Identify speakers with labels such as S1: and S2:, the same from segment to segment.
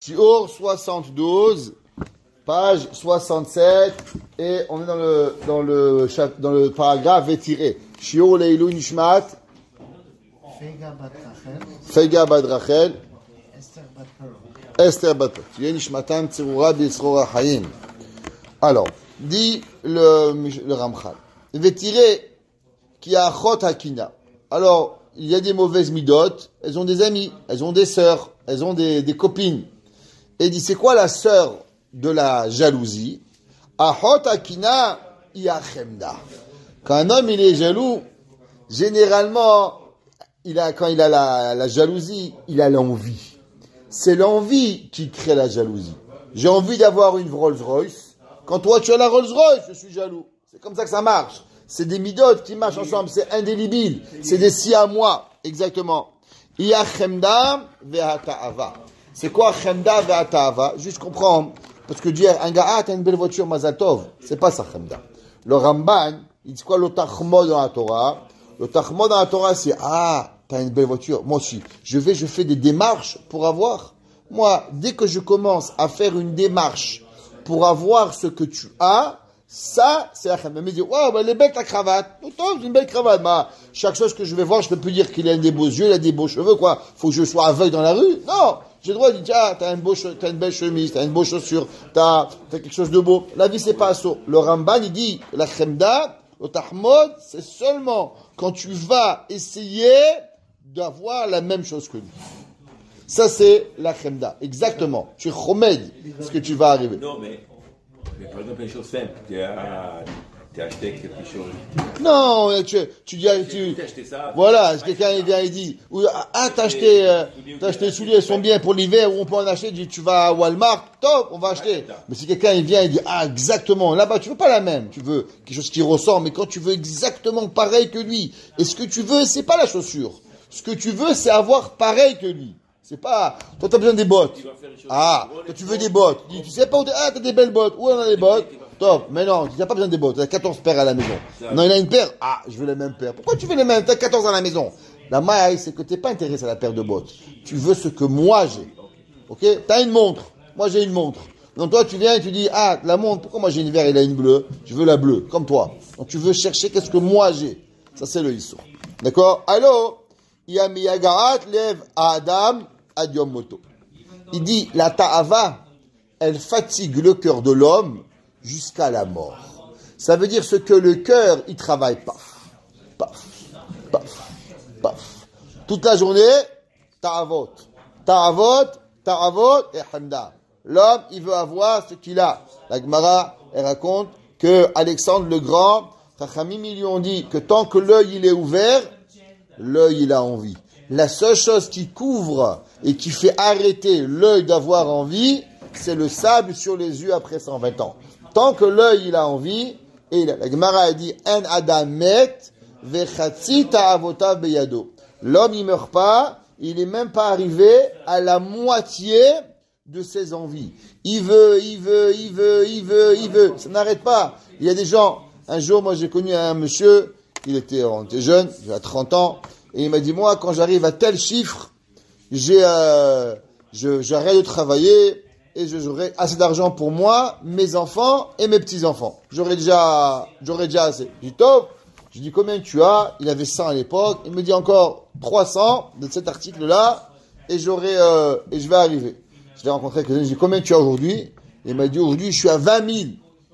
S1: Shiur 72, page 67, et on est dans le paragraphe étiré. Shiur Leilou Nishmat, Feiga Bat Rachel, Esther Bat Paro. Nishmatan Tzerura B'Yisrora Hayim. Alors, dit le Ramchal, Vétiré qui a Achot Hakina. Alors, il y a des mauvaises midotes, elles ont des amis, elles ont des sœurs, elles ont des copines. Et il dit, c'est quoi la sœur de la jalousie? Achot Hakina Iachemda. Quand un homme il est jaloux, généralement, quand il a la jalousie, il a l'envie. C'est l'envie qui crée la jalousie. J'ai envie d'avoir une Rolls-Royce. Quand toi tu as la Rolls-Royce, je suis jaloux. C'est comme ça que ça marche. C'est des midotes qui marchent ensemble. C'est indélébile. C'est des si à moi. Exactement. Iya chemda ve'ata'ava. C'est quoi chemda ve'ata'ava? Juste comprendre. Parce que dire un gars, t'as une belle voiture, Mazal Tov. C'est pas ça chemda. Le Ramban, il dit quoi le tachmod dans la Torah? Le tachmod dans la Torah, c'est t'as une belle voiture. Moi aussi. Je fais des démarches pour avoir. Moi, dès que je commence à faire une démarche pour avoir ce que tu as, ça, c'est la chemda. Mais dire, elle est belle ta cravate. C'est une belle cravate. Chaque chose que je vais voir, je peux plus dire qu'il a des beaux yeux, il a des beaux cheveux, quoi. Faut que je sois aveugle dans la rue. Non. J'ai le droit de dire, t'as une belle chemise, t'as une belle chaussure, t'as quelque chose de beau. La vie, c'est pas ça. Le Ramban, il dit, la chemda, le tahmod, c'est seulement quand tu vas essayer d'avoir la même chose que lui. Ça, c'est la chemda. Exactement. Tu chomed ce que tu vas arriver.
S2: Non, mais par exemple, une chose simple. Tu as acheté quelque chose.
S1: Non, tu dis,
S2: as acheté ça.
S1: Voilà, quelqu'un il vient et dit, t'as acheté les souliers, ils sont bien pour l'hiver, ou on peut en acheter, dit, tu vas à Walmart, top, on va acheter. Mais si quelqu'un il vient et dit, exactement, là-bas, tu veux pas la même, tu veux quelque chose qui ressort, mais quand tu veux exactement pareil que lui, et ce que tu veux, c'est pas la chaussure. Ce que tu veux, c'est avoir pareil que lui. C'est pas, toi t'as besoin des bottes. Toi tu veux des bottes. Tu sais pas où t'as des belles bottes. Où on a des bottes? Top. Mais non, tu n'as pas besoin des bottes. Tu as 14 paires à la maison. Non, il a une paire. Je veux les mêmes paires. Pourquoi tu veux les mêmes? Tu as 14 à la maison. La maille, c'est que tu n'es pas intéressé à la paire de bottes. Tu veux ce que moi j'ai. Ok? Tu as une montre. Moi j'ai une montre. Donc toi tu viens et tu dis, la montre, pourquoi moi j'ai une verte et il a une bleue? Je veux la bleue, comme toi. Donc tu veux chercher qu'est-ce que moi j'ai. Ça c'est le Issur. D'accord? Allô? Yamiyagarat lève à Adam Adiom Moto. Il dit, la ta'ava, elle fatigue le cœur de l'homme jusqu'à la mort. Ça veut dire ce que le cœur, il travaille paf, paf, paf, paf. Toute la journée, ta'avot, ta'avot, ta'avot et hamda. L'homme, il veut avoir ce qu'il a. La Gemara, elle raconte que Alexandre le Grand, Chachamim, ils lui ont dit que tant que l'œil, il est ouvert, l'œil, il a envie. La seule chose qui couvre et qui fait arrêter l'œil d'avoir envie, c'est le sable sur les yeux après 120 ans. Tant que l'œil, il a envie, et la Gemara a dit, en adam met, vechatzi ta'avotav beyado. L'homme, il meurt pas, il est même pas arrivé à la moitié de ses envies. Il veut. Ça n'arrête pas. Il y a des gens, un jour, moi, j'ai connu un monsieur, on était jeune, il a 30 ans, et il m'a dit, moi, quand j'arrive à tel chiffre, j'arrête de travailler et j'aurai assez d'argent pour moi, mes enfants et mes petits-enfants. J'aurai déjà assez. Je dis, top. Je dis, combien tu as? Il avait 100 à l'époque. Il me dit encore 300 de cet article-là et je vais arriver. Je l'ai rencontré quelqu'un, je dis, combien tu as aujourd'hui? Il m'a dit, aujourd'hui, je suis à 20 000.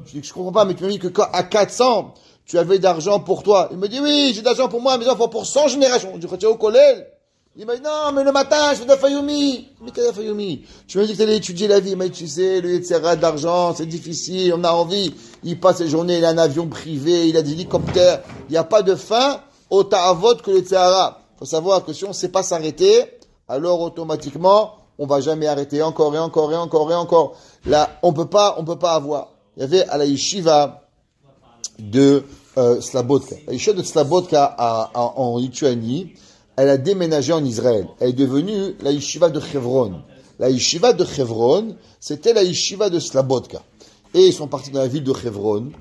S1: Je dis, je comprends pas, mais tu m'as dit que à 400, tu avais d'argent pour toi. Il me dit, oui, j'ai d'argent pour moi, mes enfants, pour 100 générations. Je dis, tu es au collège? Il m'a dit, non, mais le matin, je fais de la fayoumi. Mais quelle fayoumi? Tu m'as dit que tu allais étudier la vie. Il m'a dit, tu sais, le Yetzirah d'argent, c'est difficile, on a envie. Il passe ses journées, il a un avion privé, il a des hélicoptères. Il n'y a pas de fin au ta'avot que le Yetzirah. Il faut savoir que si on ne sait pas s'arrêter, alors automatiquement, on va jamais arrêter encore et encore et encore et encore. Là, on peut pas avoir. Il y avait à la yeshiva de Slabodka. La yeshiva de Slabodka en Lituanie, elle a déménagé en Israël. Elle est devenue la yeshiva de Hebron. La yeshiva de Hebron, c'était la yeshiva de Slabodka. Et ils sont partis dans la ville de Hebron.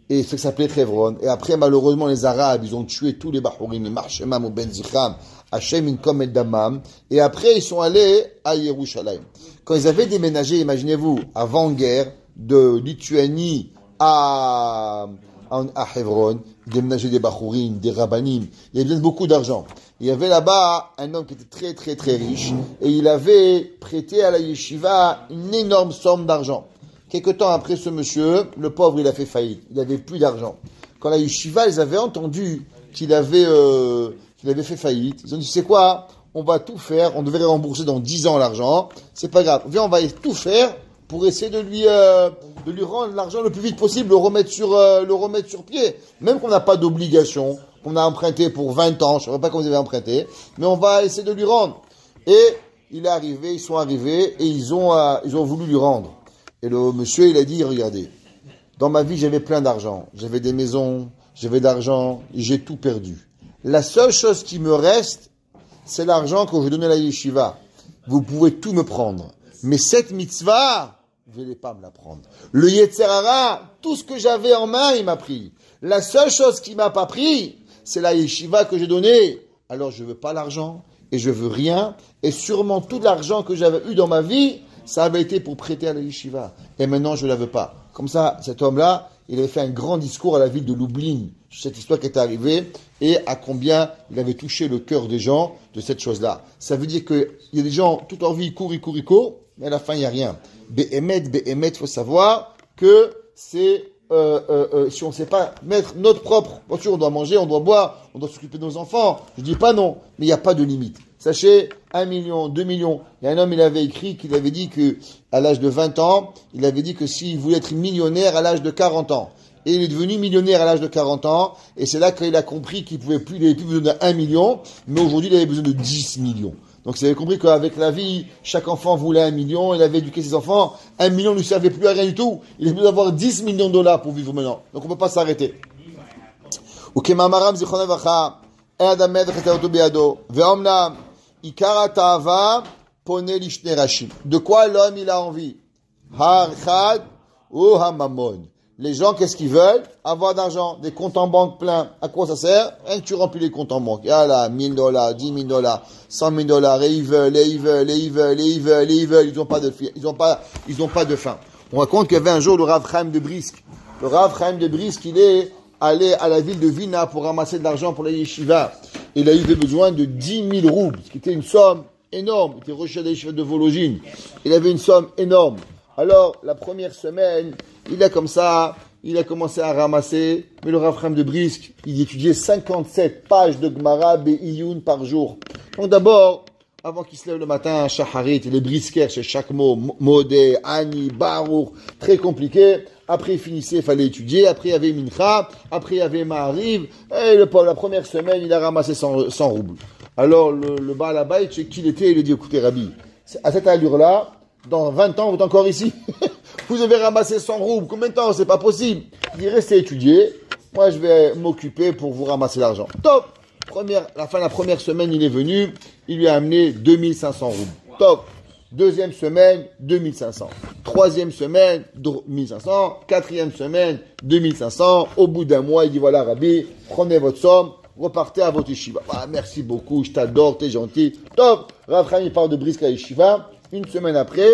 S1: Et ce qui s'appelait Hebron. Et après, malheureusement, les Arabes, ils ont tué tous les Bahurim, les Marshemam ou Ben Zichram, Hachem Inkom et Damam. Et après, ils sont allés à Yerushalayim. Quand ils avaient déménagé, imaginez-vous, avant-guerre, de Lituanie à Hebron, ils déménageaient des Bahurim, des Rabbanim. Il y avait beaucoup d'argent. Il y avait là-bas un homme qui était très, très, très riche. Et il avait prêté à la yeshiva une énorme somme d'argent. Quelque temps après ce monsieur, le pauvre, il a fait faillite. Il n'avait plus d'argent. Quand la yeshiva, ils avaient entendu qu'il avait fait faillite, ils ont dit, c'est quoi? On va tout faire. On devrait rembourser dans 10 ans l'argent. C'est pas grave. Viens, on va tout faire pour essayer de lui rendre l'argent le plus vite possible, le remettre sur pied. Même qu'on n'a pas d'obligation, qu'on a emprunté pour 20 ans. Je ne sais pas comment vous avez emprunté. Mais on va essayer de lui rendre. Et ils sont arrivés et ils ont voulu lui rendre. Et le monsieur, il a dit, regardez, dans ma vie, j'avais plein d'argent. J'avais des maisons, j'avais d'argent, et j'ai tout perdu. La seule chose qui me reste, c'est l'argent que je donnais à la yeshiva. Vous pouvez tout me prendre. Mais cette mitzvah, vous n'allez pas me la prendre. Le Yetzer Hara, tout ce que j'avais en main, il m'a pris. La seule chose qu'il m'a pas pris, c'est la yeshiva que j'ai donnée. Alors je veux pas l'argent, et je veux rien, et sûrement tout l'argent que j'avais eu dans ma vie, ça avait été pour prêter à la yeshiva. Et maintenant, je ne la veux pas. Comme ça, cet homme-là, il avait fait un grand discours à la ville de Lublin. Cette histoire qui était arrivée et à combien il avait touché le cœur des gens de cette chose-là. Ça veut dire qu'il y a des gens, toute leur vie, ils courent, mais à la fin, il n'y a rien. Behemet, il faut savoir que c'est, si on ne sait pas mettre notre propre, bien sûr, on doit manger, on doit boire, on doit s'occuper de nos enfants. Je ne dis pas non, mais il n'y a pas de limite. Sachez, 1 million, 2 millions. Il y a un homme, il avait écrit qu'il avait dit que, à l'âge de 20 ans, il avait dit que s'il voulait être millionnaire à l'âge de 40 ans. Et il est devenu millionnaire à l'âge de 40 ans. Et c'est là qu'il a compris qu'il n'avait plus besoin d'1 million, mais aujourd'hui, il avait besoin de 10 millions. Donc, il avait compris qu'avec la vie, chaque enfant voulait 1 million, il avait éduqué ses enfants. 1 million ne lui servait plus à rien du tout. Il avait besoin d'avoir 10 millions de dollars pour vivre maintenant. Donc, on ne peut pas s'arrêter. De quoi l'homme il a envie? Harchad ou hamamon. Les gens, qu'est-ce qu'ils veulent? Avoir d'argent, des comptes en banque pleins. À quoi ça sert? Rien que tu remplis les comptes en banque. Ah là, $1000, $10,000, $100,000, et ils veulent. Ils ont pas de faim. On raconte qu'il y avait un jour le Rav Chaim de Brisk. Le Rav Chaim de Brisk, il est allé à la ville de Vilna pour ramasser de l'argent pour la yeshiva. Il a eu besoin de 10 000 roubles, ce qui était une somme énorme. Il était recherché à la yeshiva de Vologine. Il avait une somme énorme. Alors, la première semaine, il a commencé à ramasser, mais le Rav Chaim de Brisk, il étudiait 57 pages de Gemara Be'iyun par jour. Donc d'abord, avant qu'il se lève le matin, Shacharit, les briskers, chez chaque mot, Modé, Ani, Baruch, très compliqué. Après, il finissait, il fallait étudier. Après, il y avait Mincha. Après, il y avait Ma'ariv. Et la première semaine, il a ramassé 100 roubles. Alors, le Baal Habayit, chez qui il était, il lui dit, écoutez, Rabbi, à cette allure-là, dans 20 ans, vous êtes encore ici. Vous avez ramassé 100 roubles. Combien de temps? C'est pas possible. Il dit, restez étudier. Moi, je vais m'occuper pour vous ramasser l'argent. Top! La fin de la première semaine, il est venu. Il lui a amené 2500 roubles. Top! Deuxième semaine, 2500. Troisième semaine, 2500. Quatrième semaine, 2500. Au bout d'un mois, il dit, voilà, Rabbi, prenez votre somme, repartez à votre yeshiva. Ah, merci beaucoup, je t'adore, t'es gentil. Top! Rav Chaim, il parle de Brisk à la yeshiva. Une semaine après,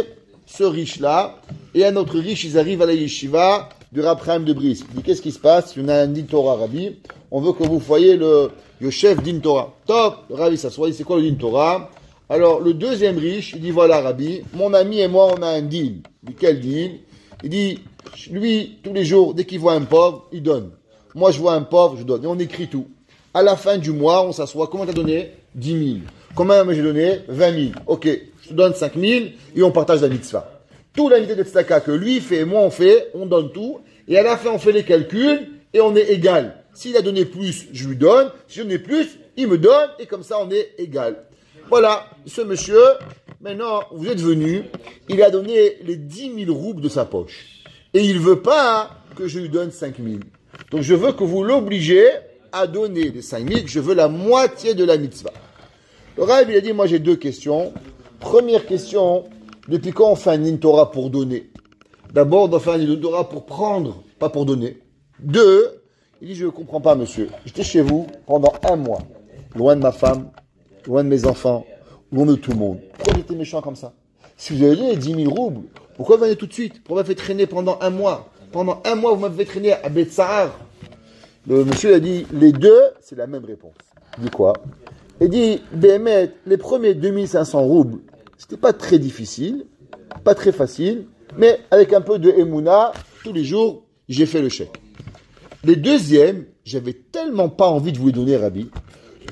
S1: ce riche-là et un autre riche, ils arrivent à la yeshiva du Rav Chaim de Brisk. Il dit, qu'est-ce qui se passe? Il y en a un din Torah, Rabbi. On veut que vous voyez le chef din Torah. Top! Le Rabbi s'assoit, c'est quoi le din Torah? Alors, le deuxième riche, il dit, voilà, Rabbi, mon ami et moi, on a un deal. Il dit, quel deal? Il dit, lui, tous les jours, dès qu'il voit un pauvre, il donne. Moi, je vois un pauvre, je donne. Et on écrit tout. À la fin du mois, on s'assoit. Combien t'as donné? 10 000. Combien j'ai donné? 20 000. Ok, je te donne 5 000 et on partage la mitzvah. Tout l'invité de tzedaka que lui fait et moi on fait, on donne tout. Et à la fin, on fait les calculs et on est égal. S'il a donné plus, je lui donne. Si je donne plus, il me donne. Et comme ça, on est égal. Voilà, ce monsieur, maintenant, vous êtes venu, il a donné les 10 000 roubles de sa poche. Et il ne veut pas que je lui donne 5 000. Donc je veux que vous l'obligez à donner les 5 000, que je veux la moitié de la mitzvah. Le Rav, il a dit, moi j'ai deux questions. Première question, depuis quand on fait un din Torah pour donner? D'abord, on doit faire un din Torah pour prendre, pas pour donner. Deux, il dit, je ne comprends pas, monsieur. J'étais chez vous pendant un mois, loin de ma femme, loin de mes enfants, loin de tout le monde. Pourquoi vous étiez méchant comme ça? Si vous avez donné 10 000 roubles, pourquoi vous venez tout de suite? Pourquoi vous m'avez fait traîner pendant un mois? Pendant un mois, vous m'avez fait traîner à Betsahar. Le monsieur a dit, les deux, c'est la même réponse. Il dit quoi? Il dit, Béhémet, les premiers 2500 roubles, c'était pas très difficile, pas très facile, mais avec un peu de Emouna, tous les jours, j'ai fait le chèque. Les deuxièmes, j'avais tellement pas envie de vous les donner, Rabbi.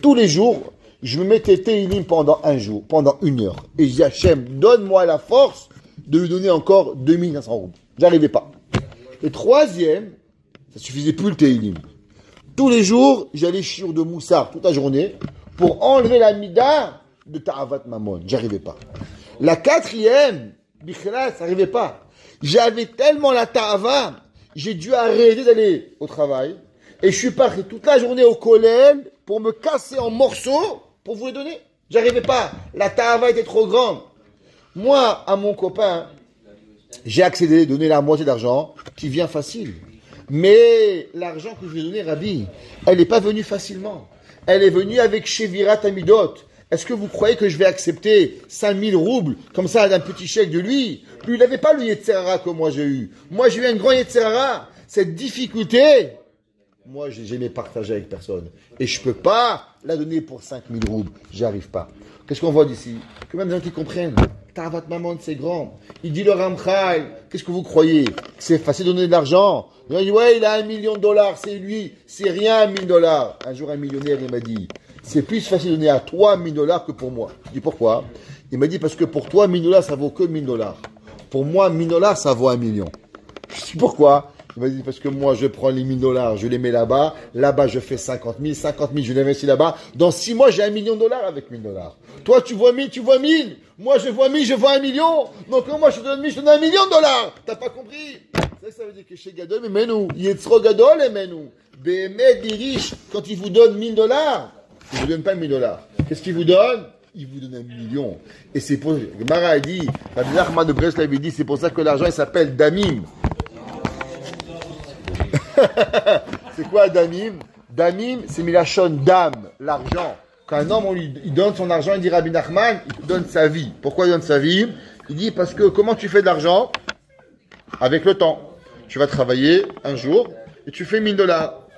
S1: Tous les jours, je me mettais Teilim pendant un jour, pendant 1 heure. Et je dis, Hachem, donne-moi la force de lui donner encore 2500 roubles. J'arrivais pas. Le troisième, ça suffisait plus le Teilim. Tous les jours, j'allais chiour de Moussard toute la journée pour enlever la mida de Ta'avat Mamon. J'arrivais pas. La quatrième, Bichla, ça n'arrivait pas. J'avais tellement la Ta'ava, j'ai dû arrêter d'aller au travail et je suis parti toute la journée au collège pour me casser en morceaux pour vous les donner. J'arrivais pas. La Ta'ava était trop grande. Moi, à mon copain, j'ai accédé, donné la moitié d'argent qui vient facile. Mais l'argent que je lui ai donné, Rabbi, elle n'est pas venue facilement. Elle est venue avec Shevirat Amidot. Est-ce que vous croyez que je vais accepter 5000 roubles comme ça d'un petit chèque de lui? Lui, il n'avait pas le Yetzerara que moi j'ai eu. Moi, j'ai eu un grand Yetzerara. Cette difficulté, moi, j'ai jamais partagé avec personne. Et je ne peux pas la donner pour 5000 roubles. J'y arrive pas. Qu'est-ce qu'on voit d'ici? Que même des gens qui comprennent. Ta'avat Mamon, c'est grand. Il dit le Ramchal, qu'est-ce que vous croyez? C'est facile de donner de l'argent. Il dit, ouais, il a $1 million, c'est lui. C'est rien, $1 000. Un jour, un millionnaire, il m'a dit, c'est plus facile de donner à toi $1 000 que pour moi. Je dis, pourquoi? Il m'a dit, parce que pour toi, $1 000, ça vaut que $1 000. Pour moi, $1 000, ça vaut $1 million. Je dis, pourquoi? Il m'a dit, parce que moi, je prends les $1 000, je les mets là-bas. Là-bas, je fais 50 000. 50 000, je les investis là-bas. Dans 6 mois, j'ai $1 million avec $1 000. Toi, tu vois 1000, tu vois 1000. Moi, je vois 1000, je vois 1 million. Donc, moi, je te donne 1000, je te donne $1 million. T'as pas compris? Ça veut dire que chez Gadol, mais menou. Yetzro Gadol, et menou. Béhémet, les riches, quand ils vous donnent $1 000, ils vous donnent pas $1 000. Qu'est-ce qu'ils vous donnent? Ils vous donnent $1 million. Et c'est pour, Mara a dit, Rabbi Nachman de Breslev avait dit, c'est pour ça que l'argent, il s'appelle Damim. C'est quoi Damim? Damim, c'est Milachon d'âme, l'argent. Quand un homme, il donne son argent, il dit Rabbi Nachman, il donne sa vie. Pourquoi il donne sa vie? Il dit parce que comment tu fais de l'argent? Avec le temps. Tu vas travailler un jour et tu fais $1000.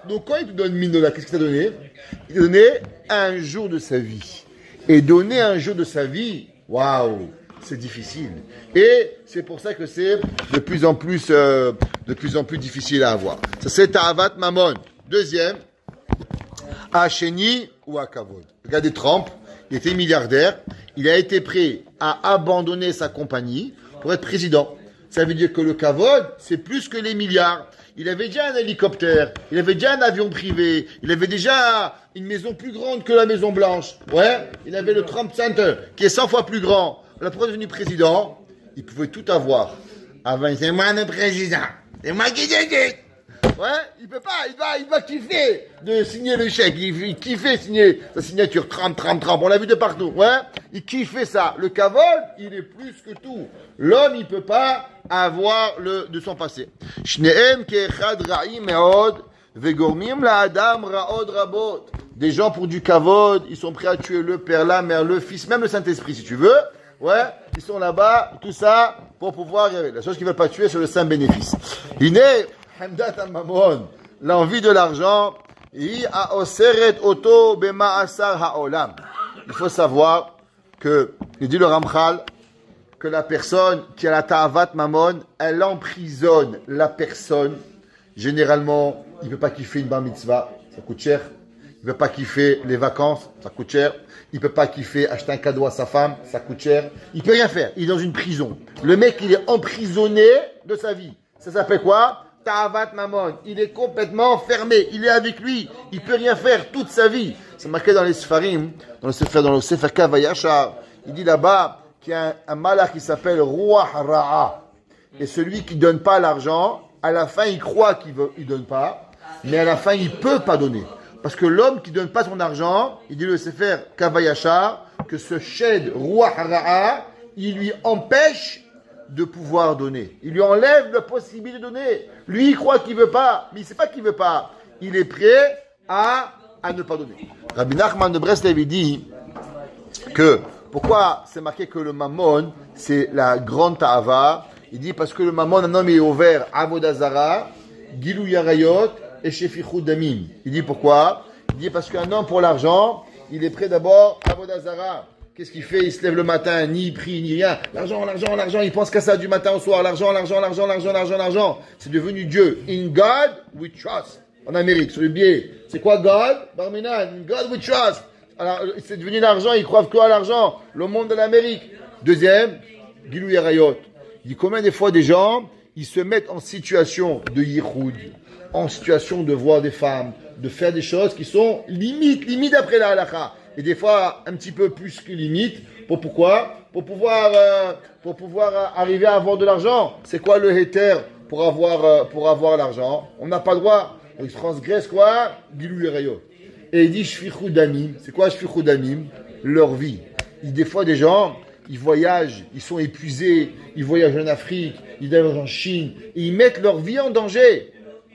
S1: Donc quand il te donne $1000, qu'est-ce qu'il t'a donné? Il t'a donné un jour de sa vie. Et donner un jour de sa vie, waouh, c'est difficile. Et c'est pour ça que c'est de plus en plus difficile à avoir. Ça c'est Ta'avat Mamon. Deuxième, Hacheni ou Akavod. Regardez Trump, il était milliardaire, il a été prêt à abandonner sa compagnie pour être président. Ça veut dire que le Kavod, c'est plus que les milliards. Il avait déjà un hélicoptère, il avait déjà un avion privé, il avait déjà une maison plus grande que la Maison Blanche. Ouais, il avait le Trump Center, qui est 100 fois plus grand. La première devenu président, il pouvait tout avoir. Avant, c'est moi le président, c'est moi qui décide. Ouais, il peut pas, il va kiffer de signer le chèque, il kiffait signer sa signature, Trump, on l'a vu de partout, ouais, il kiffait ça. Le Kavod, il est plus que tout. L'homme, il peut pas avoir de son passé. Shneem ke'echad ra'im me'od, ve'gormim la'adam ra'od rabot. Des gens pour du Kavod, ils sont prêts à tuer le Père, la Mère, le Fils, même le Saint-Esprit, si tu veux. Ouais, ils sont là-bas, tout ça, pour pouvoir y arriver. La chose qu'ils veulent pas tuer, c'est le saint bénéfice. Il est Hamdat al-Mamon, l'envie de l'argent, il faut savoir que, il dit le Ramchal, que la personne qui a la Ta'avat Mamon, elle emprisonne la personne. Généralement, il ne peut pas kiffer une bar mitzvah, ça coûte cher. Il ne peut pas kiffer les vacances, ça coûte cher. Il ne peut pas kiffer acheter un cadeau à sa femme, ça coûte cher. Il ne peut rien faire, il est dans une prison. Le mec, il est emprisonné de sa vie. Ça s'appelle quoi? Ta'avat Mamon, il est complètement fermé, il est avec lui, il peut rien faire toute sa vie. C'est marqué dans les Sfarim, dans le Sefer Kavayashar, il dit là-bas qu'il y a un malach qui s'appelle Ruach Ra'a. Et celui qui donne pas l'argent, à la fin il croit il donne pas, mais à la fin il peut pas donner. Parce que l'homme qui donne pas son argent, il dit le Sefer Kavayashar, que ce shed Ruach Ra'a, il lui empêche de pouvoir donner. Il lui enlève la possibilité de donner. Lui, il croit qu'il veut pas, mais il sait pas qu'il veut pas. Il est prêt à ne pas donner. Rabbi Nachman de Breslev dit que pourquoi c'est marqué que le mammon c'est la grande ta'ava. Il dit parce que le mammon, un homme est ouvert avodah zara, gilou yarayot et shefichut damim. Il dit pourquoi? Il dit parce qu'un homme pour l'argent, il est prêt d'abord avodah zara. Qu'est-ce qu'il fait? Il se lève le matin, ni prie, ni rien. L'argent, l'argent, l'argent. Il pense qu'à ça du matin au soir. L'argent, l'argent, l'argent, l'argent, l'argent, l'argent. C'est devenu Dieu. In God we trust. En Amérique, sur le billet. C'est quoi God? Barminan. In God we trust. Alors, c'est devenu l'argent. Ils croient quoi à l'argent? Le monde de l'Amérique. Deuxième, Gilou Yarayot. Il dit combien des fois des gens, ils se mettent en situation de yichoud, en situation de voir des femmes, de faire des choses qui sont limite après la halakha. Et des fois, un petit peu plus que limite. Pourquoi? Pour pouvoir arriver à avoir de l'argent. C'est quoi le héter pour avoir l'argent? On n'a pas le droit. Ils transgressent quoi? Gilou Yarayot. Et il dit Shfichut Damim. C'est quoi Shfichut Damim? Leur vie. Des fois, des gens, ils voyagent, ils sont épuisés, ils voyagent en Afrique, ils allent en Chine, et ils mettent leur vie en danger.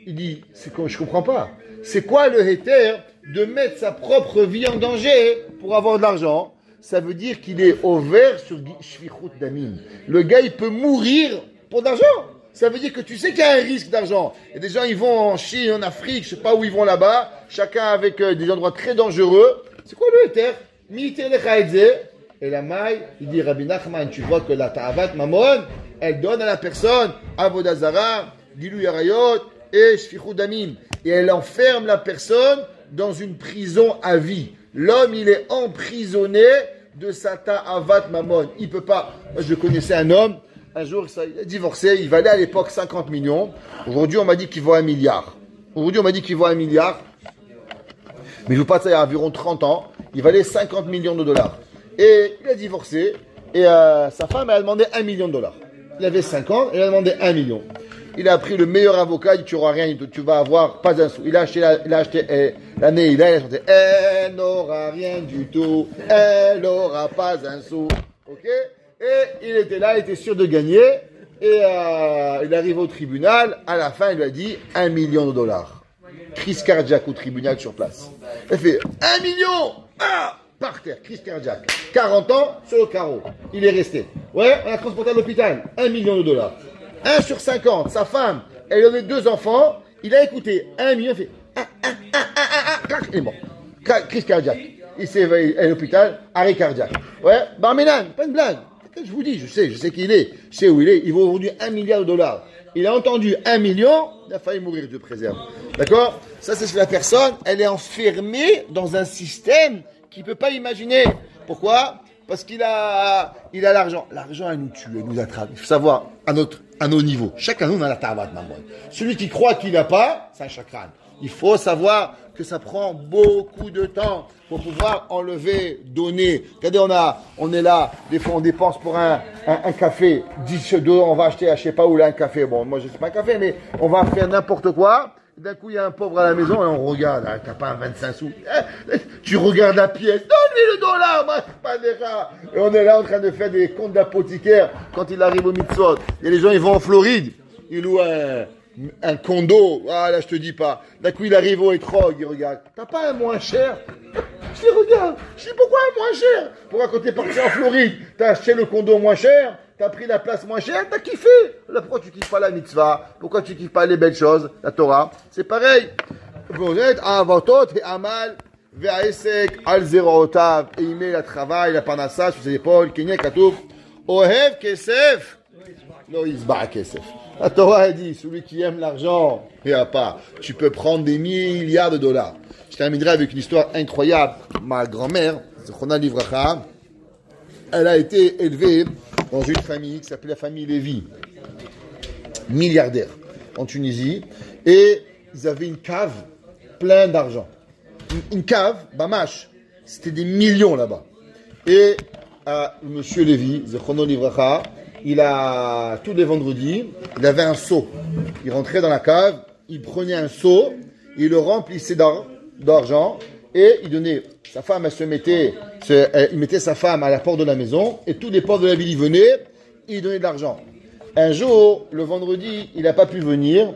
S1: Il dit, je comprends pas. C'est quoi le héter de mettre sa propre vie en danger pour avoir de l'argent? Ça veut dire qu'il est ouvert sur Shfichut Damim. Le gars, il peut mourir pour de l'argent. Ça veut dire que tu sais qu'il y a un risque d'argent. Et des gens, ils vont en Chine, en Afrique, je sais pas où ils vont là-bas, chacun avec des endroits très dangereux. C'est quoi le héter? Militer les chaïdze. Et la maille, il dit Rabbi Nachman, tu vois que la ta'avat mamon, elle donne à la personne avodah zara, gilou yarayot et shfichut damim. Et elle enferme la personne dans une prison à vie. L'homme, il est emprisonné de sa ta'avat mamon. Il peut pas. Moi, je connaissais un homme, un jour, il a divorcé, il valait à l'époque 50 millions. Aujourd'hui, on m'a dit qu'il vaut 1 milliard. Aujourd'hui, on m'a dit qu'il vaut 1 milliard. Mais je vous passe ça il y a environ 30 ans. Il valait 50 millions de dollars. Et il a divorcé, et sa femme, elle a demandé 1 million de dollars. Il avait 5 ans, elle a demandé 1 million. Il a pris le meilleur avocat, il dit, tu n'auras rien, tu vas avoir pas un sou. Il a acheté l'année, il a chanté, elle n'aura rien du tout, elle n'aura pas un sou. Ok? Et il était là, il était sûr de gagner, et il arrive au tribunal, à la fin, il lui a dit 1 million de dollars. Crise cardiaque au tribunal sur place. Elle fait 1 million! Ah! Par terre, crise cardiaque. 40 ans, sur le carreau. Il est resté. Ouais, on a transporté à l'hôpital. 1 million de dollars. 1 sur 50. Sa femme, elle avait 2 enfants. Il a écouté 1 million, il fait il est mort. Crise cardiaque. Il s'est éveillé à l'hôpital, arrêt cardiaque. Ouais, Barménan, pas une blague. Je vous dis, je sais qui il est. Je sais où il est. Il vaut aujourd'hui 1 milliard de dollars. Il a entendu 1 million, il a failli mourir, Dieu préserve. D'accord? Ça, c'est la personne, elle est enfermée dans un système qu'il ne peut pas imaginer. Pourquoi? Parce qu'il a l'argent. L'argent, elle nous tue, elle nous attrape. Il faut savoir, à nos niveaux. Chacun de nous, on a la ta'avat mamon. Celui qui croit qu'il n'a pas, c'est un chakran. Il faut savoir que ça prend beaucoup de temps pour pouvoir enlever, donner. Regardez, on est là, des fois on dépense pour un café, 10 $, on va acheter, je sais pas où là, un café. Bon, moi je sais pas un café, mais on va faire n'importe quoi. D'un coup, il y a un pauvre à la maison et on regarde, ah, t'as pas 25 sous. Tu regardes la pièce, donne-lui le dollar, pas déjà. Et on est là en train de faire des comptes d'apothicaire quand il arrive au mitzvot. Et les gens, ils vont en Floride, ils louent un condo. Ah là, je te dis pas. D'un coup, il arrive au Etrog, il regarde. T'as pas un moins cher? Je dis, regarde. Je dis, pourquoi un moins cher? Pourquoi quand t'es parti en Floride, t'as acheté le condo moins cher? T'as pris la place moins chère, t'as kiffé. Là, pourquoi tu kiffes pas la mitzvah? Pourquoi tu kiffes pas les belles choses? La Torah, c'est pareil. Vous êtes avatot et amal ve'aesek al zerotav, et il met le travail, la panassa sur ses épaules. Kenya katouf ohev kesef lo yizba kesef. La Torah a dit, celui qui aime l'argent, il n'y a pas. Tu peux prendre des milliards de dollars. Je terminerai avec une histoire incroyable. Ma grand-mère, Zechona Livracha, elle a été élevée dans une famille qui s'appelait la famille Lévy, milliardaire, en Tunisie, et ils avaient une cave pleine d'argent. Une cave, Bamash, c'était des millions là-bas. Et monsieur Lévy, Zechono Livracha, tous les vendredis, il avait un seau. Il rentrait dans la cave, il prenait un seau, il le remplissait d'argent, et il donnait, sa femme, il mettait sa femme à la porte de la maison, et tous les pauvres de la ville, ils venaient, et il donnait de l'argent. Un jour, le vendredi, il n'a pas pu venir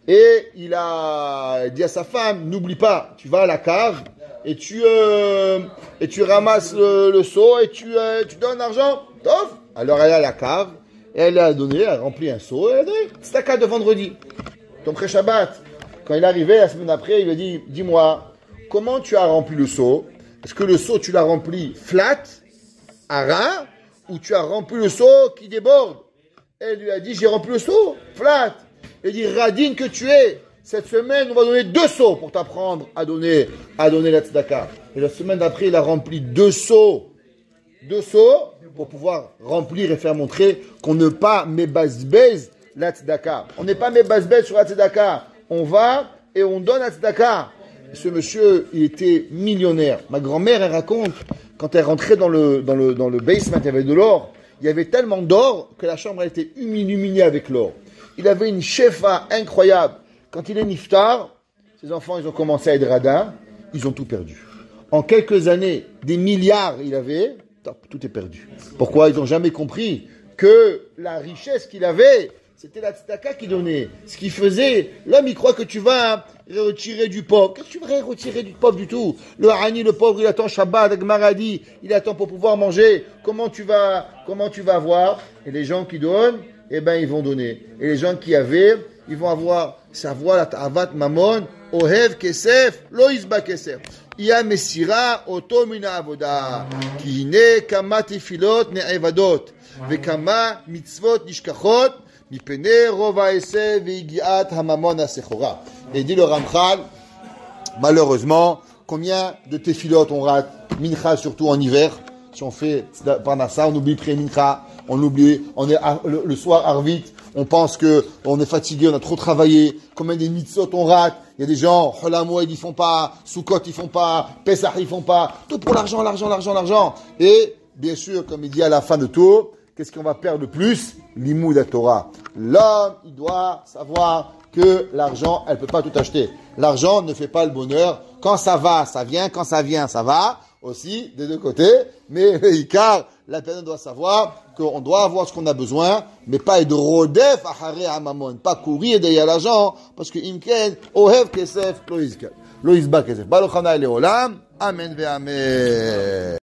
S1: et il a dit à sa femme, n'oublie pas, tu vas à la cave et tu ramasses le seau et tu donnes l'argent. Tof. Alors elle est à la cave et elle a donné, elle a rempli un seau et elle a donné. C'est ta cave de vendredi. Ton pré-Shabbat, quand il est arrivé la semaine après, il lui a dit, dis-moi, comment tu as rempli le seau? Est-ce que le seau, tu l'as rempli flat, à ras, ou tu as rempli le seau qui déborde? Elle lui a dit, j'ai rempli le seau, flat. Elle dit, radine que tu es, cette semaine, on va donner 2 seaux pour t'apprendre à donner la tzedaka. Et la semaine d'après, il a rempli 2 seaux. 2 seaux pour pouvoir remplir et faire montrer qu'on ne pas mébasbez la tzedaka. On n'est pas mébasbez sur la tzedaka. On va et on donne la tzedaka. Ce monsieur, il était millionnaire. Ma grand-mère, elle raconte, quand elle rentrait dans le basement, il y avait de l'or. Il y avait tellement d'or que la chambre a été illuminée avec l'or. Il avait une shefa incroyable. Quand il est niftar, ses enfants, ils ont commencé à être radins. Ils ont tout perdu. En quelques années, des milliards il avait, tout est perdu. Pourquoi? Ils n'ont jamais compris que la richesse qu'il avait, c'était la tzedaka qui donnait. Ce qu'il faisait, l'homme, il croit que tu vas retirer du pauvre. Qu'est-ce que tu voudrais retirer du pauvre du tout? Le Hani, le pauvre, il attend Shabbat, Agmaradi, il attend pour pouvoir manger. Comment tu vas voir? Et les gens qui donnent, eh ben, ils vont donner. Et les gens qui avaient, ils vont savoir la ta'avat mamon, ohev kesef, lo isba kesef. Iya mesira oto mina avoda. Ki hine kama tefilot ne'evadot. Vekama mitzvot nishkachot. Et dit le Ramchal, malheureusement, combien de téfilotes on rate, mincha surtout en hiver, si on fait parnassa, on oublie pré mincha, on oublie, on est le soir arvit, on pense que on est fatigué, on a trop travaillé, combien des mitzvot on rate, il y a des gens, Cholamoued ils font pas, Sukkot ils font pas, Pesach ils font pas, tout pour l'argent, et bien sûr, comme il dit à la fin de tout, qu'est-ce qu'on va perdre le plus? L'imoud à Torah. L'homme, il doit savoir que l'argent, elle peut pas tout acheter. L'argent ne fait pas le bonheur. Quand ça va, ça vient. Quand ça vient, ça va. Aussi, des deux côtés. Mais, car, la personne doit savoir qu'on doit avoir ce qu'on a besoin, mais pas être rodef achare hamamon. Pas courir derrière l'argent, parce que imken, ohev kesef, lo yizba kesef. Baruch Hanai leolam. Amen ve amen.